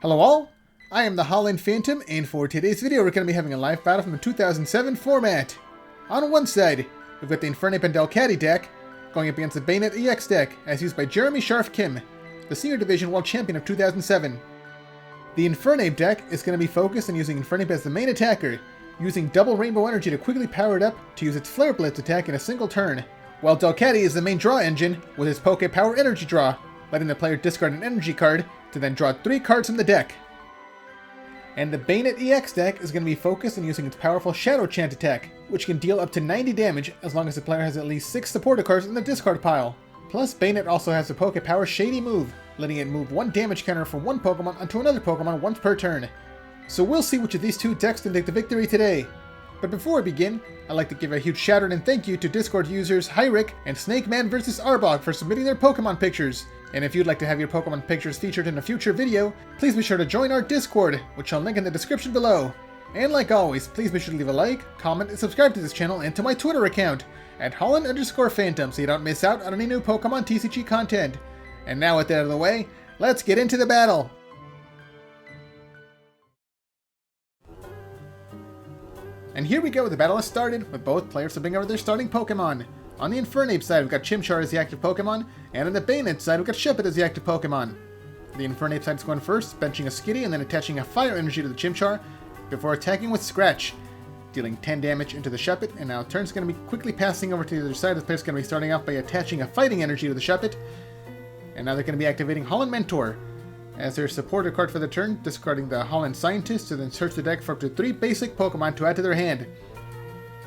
Hello all, I am the Holon Phantom, and for today's video we're going to be having a live battle from the 2007 format. On one side, we've got the Infernate and Delcatty deck, going up against the Banette EX deck, as used by Jeremy-Scharff Kim, the Senior Division World Champion of 2007. The Infernate deck is going to be focused on using Infernate as the main attacker, using double rainbow energy to quickly power it up to use its Flare Blitz attack in a single turn, while Delcatty is the main draw engine with his Poke Power Energy Draw, letting the player discard an energy card to then draw 3 cards from the deck. And the Banette EX deck is going to be focused on using its powerful Shadow Chant attack, which can deal up to 90 damage as long as the player has at least 6 supporter cards in the discard pile. Plus, Banette also has the Poke Power Shady move, letting it move 1 damage counter from one Pokemon onto another Pokemon once per turn. So we'll see which of these two decks can take the victory today. But before we begin, I'd like to give a huge shout out and thank you to Discord users Hyric and Snakeman vs Arbok for submitting their Pokemon pictures. And if you'd like to have your Pokemon pictures featured in a future video, please be sure to join our Discord, which I'll link in the description below. And like always, please be sure to leave a like, comment, and subscribe to this channel and to my Twitter account, at Holon_Phantom, so you don't miss out on any new Pokemon TCG content. And now with that out of the way, let's get into the battle! And here we go, the battle has started, with both players subbing over their starting Pokemon. On the Infernate side, we've got Chimchar as the active Pokemon, and on the Banette side, we've got Shuppet as the active Pokemon. The Infernate side is going first, benching a Skitty and then attaching a Fire Energy to the Chimchar, before attacking with Scratch, dealing 10 damage into the Shuppet, and now turn's going to be quickly passing over to the other side. The player's going to be starting off by attaching a Fighting Energy to the Shuppet, and now they're going to be activating Holon Mentor as their supporter card for the turn, discarding the Holon Scientist to then search the deck for up to 3 basic Pokemon to add to their hand.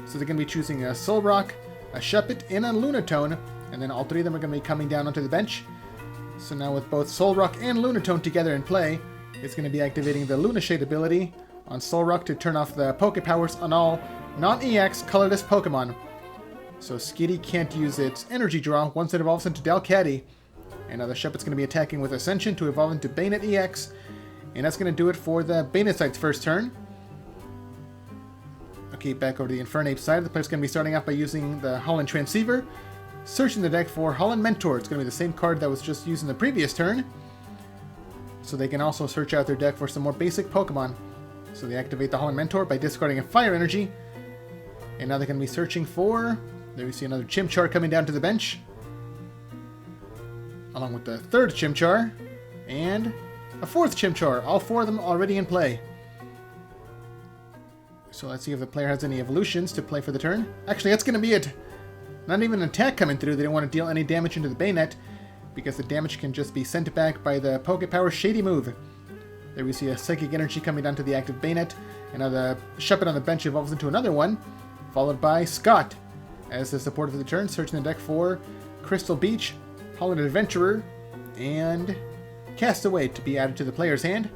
So they're going to be choosing a Solrock, a Shuppet, and a Lunatone, and then all 3 of them are going to be coming down onto the bench. So now with both Solrock and Lunatone together in play, it's going to be activating the Lunashade ability on Solrock to turn off the Poke Powers on all non-EX colorless Pokemon. So Skitty can't use its Energy Draw once it evolves into Delcatty. And now the Shuppet's going to be attacking with Ascension to evolve into Banette EX. And that's going to do it for the Banette side's first turn. Okay, back over to the Infernate side. The player's going to be starting off by using the Holon Transceiver, searching the deck for Holon Mentor. It's going to be the same card that was just used in the previous turn. So they can also search out their deck for some more basic Pokemon. So they activate the Holon Mentor by discarding a Fire Energy. And now they're going to be searching for... There we see another Chimchar coming down to the bench, along with the 3rd Chimchar, and a 4th Chimchar, all 4 of them already in play. So let's see if the player has any evolutions to play for the turn. Actually, that's going to be it. Not even an attack coming through. They don't want to deal any damage into the Banette, because the damage can just be sent back by the Poke Power Shady move. There we see a Psychic Energy coming down to the active Banette, and now the Shuppet on the bench evolves into another one, followed by Scott as the supporter for the turn, searching the deck for Crystal Beach, Holon Adventurer, and Castaway to be added to the player's hand.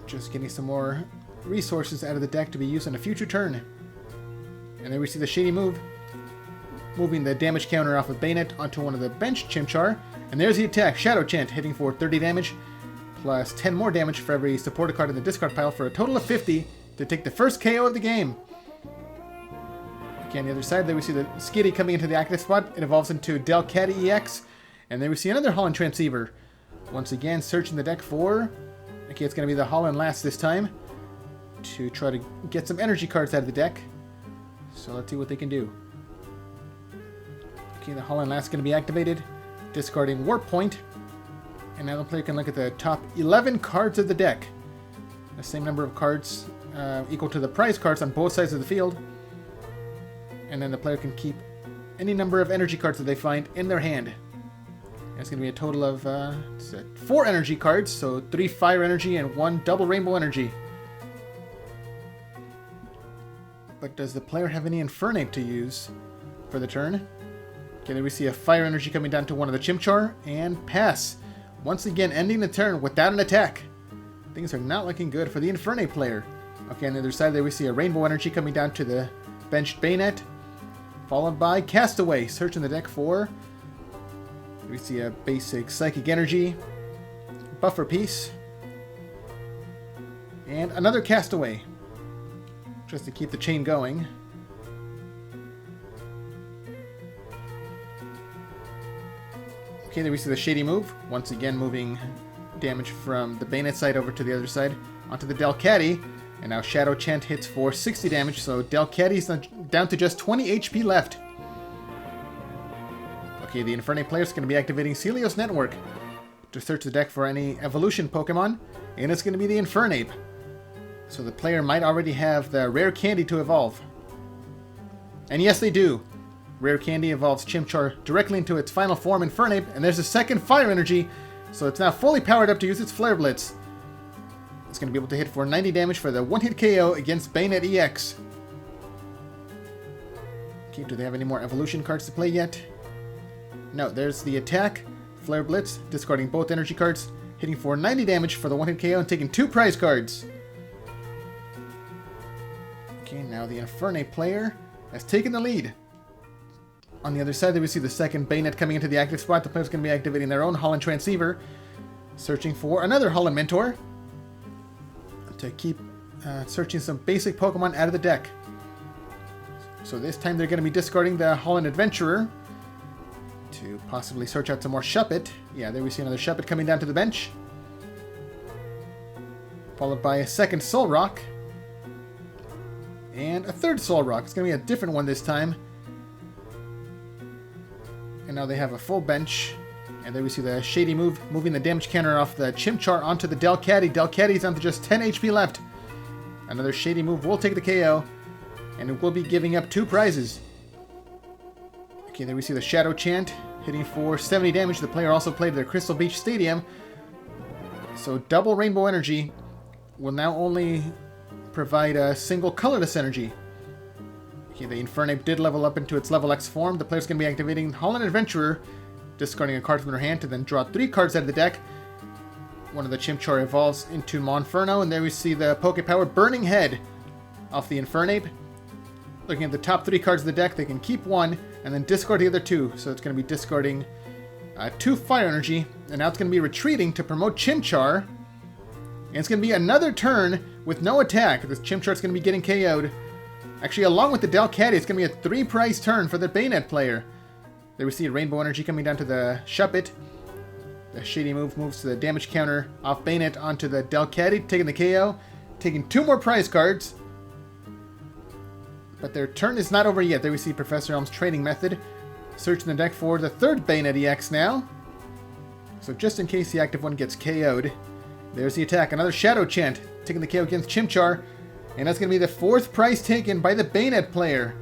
Just getting some more resources out of the deck to be used on a future turn. And there we see the Shady move, moving the damage counter off of Banette onto one of the bench Chimchar. And there's the attack, Shadow Chant, hitting for 30 damage, plus 10 more damage for every supporter card in the discard pile for a total of 50 to take the first KO of the game. Okay, on the other side, there we see the Skitty coming into the active spot. It evolves into Delcatty EX. And there we see another Holon Transceiver. Once again, searching the deck for... Okay, it's going to be the Holon Last this time, to try to get some energy cards out of the deck. So let's see what they can do. Okay, the Holon Last is going to be activated, discarding Warp Point. And now the player can look at the top 11 cards of the deck. The same number of cards equal to the prize cards on both sides of the field. And then the player can keep any number of energy cards that they find in their hand. And it's going to be a total of 4 energy cards, so 3 Fire Energy and 1 Double Rainbow Energy. But does the player have any Infernate to use for the turn? Okay, there we see a Fire Energy coming down to one of the Chimchar, and pass. Once again, ending the turn without an attack. Things are not looking good for the Infernate player. Okay, on the other side there we see a Rainbow Energy coming down to the benched Banette, followed by Castaway, searching the deck for... We see a basic Psychic Energy, Buffer Piece, and another Castaway, just to keep the chain going. Okay, there we see the Shady move, once again moving damage from the Banette side over to the other side, onto the Delcatty, and now Shadow Chant hits for 60 damage, so Delcatty's down to just 20 HP left. Okay, the Infernate player is going to be activating Celios Network to search the deck for any evolution Pokemon, and it's going to be the Infernate. So the player might already have the rare candy to evolve. And yes, they do. Rare candy evolves Chimchar directly into its final form, Infernate, and there's a second fire energy, so it's now fully powered up to use its Flare Blitz. It's going to be able to hit for 90 damage for the one-hit KO against Banette EX. Okay, do they have any more evolution cards to play yet? No, there's the attack, Flare Blitz, discarding both energy cards, hitting for 90 damage for the one-hit KO and taking 2 prize cards. Okay, now the Infernate player has taken the lead. On the other side, there we see the second Banette coming into the active spot. The player's going to be activating their own Holon Transceiver, searching for another Holon Mentor to keep searching some basic Pokemon out of the deck. So this time they're going to be discarding the Holon Adventurer to possibly search out some more Shuppet. Yeah, there we see another Shuppet coming down to the bench, followed by a second Soul Rock and a third Soul Rock. It's going to be a different one this time. And now they have a full bench. And there we see the Shady move, moving the damage counter off the Chimchar onto the Delcatty. Delcatty's down to just 10 HP left. Another Shady move will take the KO. And it will be giving up 2 prizes. Okay, there we see the Shadow Chant hitting for 70 damage. The player also played their Crystal Beach Stadium. So double Rainbow Energy will now only provide a single colorless energy. Okay, the Infernate did level up into its level X form. The player's going to be activating Holon Adventurer, discarding a card from their hand to then draw 3 cards out of the deck. One of the Chimchar evolves into Monferno, and there we see the Pokepower Burning Head off the Infernate. Looking at the top 3 cards of the deck, they can keep 1 and then discard the other 2. So it's going to be discarding 2 Fire Energy, and now it's going to be retreating to promote Chimchar. And it's going to be another turn with no attack. This Chimchar's going to be getting KO'd. Actually, along with the Delcatty, it's going to be a 3-prize turn for the Banette player. There we see Rainbow Energy coming down to the Shuppet. The Shady move moves the damage counter off Banette onto the Delcatty, taking the KO, taking 2 more prize cards. But their turn is not over yet. There we see Professor Elm's training method, searching the deck for the 3rd Banette EX now. So just in case the active one gets KO'd, there's the attack. Another Shadow Chant, taking the KO against Chimchar. And that's going to be the 4th prize taken by the Banette player.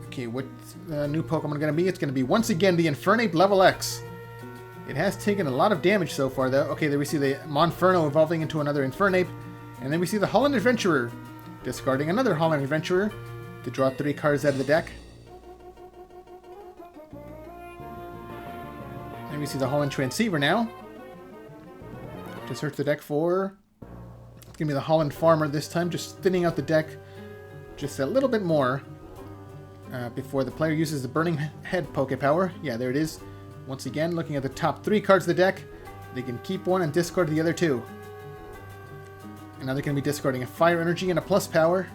Okay, what's the new Pokemon going to be? It's going to be, once again, the Infernate level X. It has taken a lot of damage so far, though. Okay, there we see the Monferno evolving into another Infernate. And then we see the Holon Adventurer, discarding another Holon Adventurer to draw 3 cards out of the deck. And we see the Holon Transceiver now, to search the deck for... It's going to be the Holland Farmer this time, just thinning out the deck just a little bit more before the player uses the Burning Head Pokepower. Yeah, there it is. Once again, looking at the top 3 cards of the deck, they can keep 1 and discard the other 2. And now they're going to be discarding a Fire Energy and a Plus Power.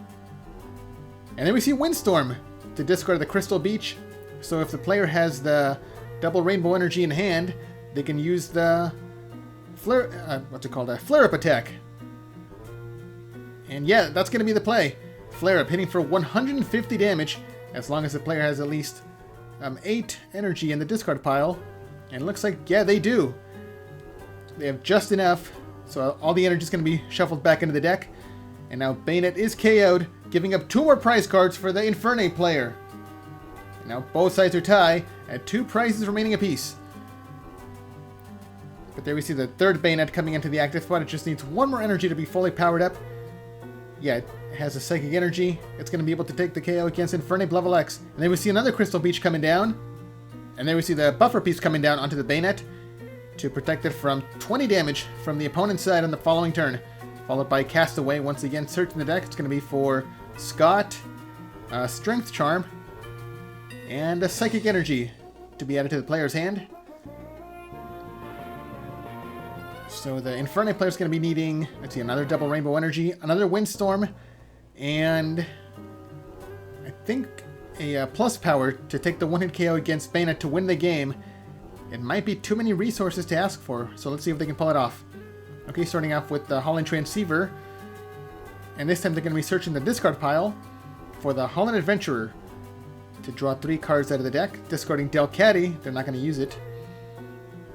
And then we see Windstorm to discard the Crystal Beach. So if the player has the double Rainbow Energy in hand, they can use the Flare Up attack. And yeah, that's going to be the play. Flare Up, hitting for 150 damage, as long as the player has at least 8 energy in the discard pile. And it looks like, yeah, they do. They have just enough, so all the energy is going to be shuffled back into the deck. And now Banette is KO'd, giving up 2 more prize cards for the Infernate player. And now both sides are tied at 2 prizes remaining apiece. But there we see the 3rd Banette coming into the active spot. It just needs 1 more energy to be fully powered up. Yeah, it has a Psychic Energy. It's going to be able to take the KO against Infernate level X. And then we see another Crystal Beach coming down. And then we see the Buffer Piece coming down onto the Banette to protect it from 20 damage from the opponent's side on the following turn. Followed by Castaway, once again searching the deck. It's going to be for Scott, Strength Charm, and a Psychic Energy to be added to the player's hand. So the Infernate player is going to be needing, let's see, another double Rainbow Energy, another Windstorm, and I think a Plus Power to take the one-hit KO against Banette to win the game. It might be too many resources to ask for, so let's see if they can pull it off. Okay, starting off with the Holon Transceiver. And this time they're going to be searching the discard pile for the Holon Adventurer to draw 3 cards out of the deck. Discarding Delcatty, they're not going to use it.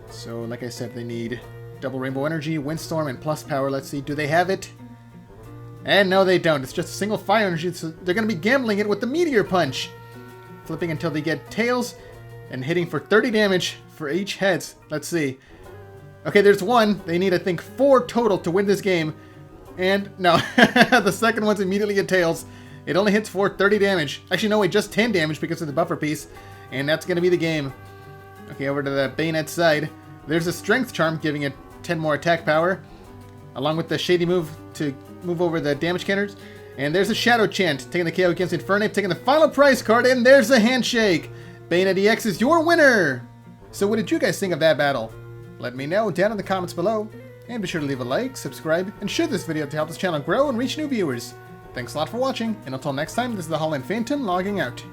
So, like I said, they need double Rainbow Energy, Windstorm, and plus power. Let's see, do they have it? And no, they don't. It's just a single Fire Energy, so they're going to be gambling it with the Meteor Punch. Flipping until they get Tails, and hitting for 30 damage for each heads. Let's see. Okay, there's 1. They need, I think, 4 total to win this game. And, no, the second one's immediately a Tails. It only hits for 30 damage. Actually, no, wait, just 10 damage because of the buffer piece. And that's going to be the game. Okay, over to the Banette side. There's a Strength Charm, giving it 10 more attack power. Along with the Shady Move to move over the damage counters. And there's a Shadow Chant, taking the KO against Infernate, taking the final prize card, and there's a Handshake! Banette EX is your winner! So what did you guys think of that battle? Let me know down in the comments below. And be sure to leave a like, subscribe, and share this video to help this channel grow and reach new viewers. Thanks a lot for watching, and until next time, this is the Holon Phantom logging out.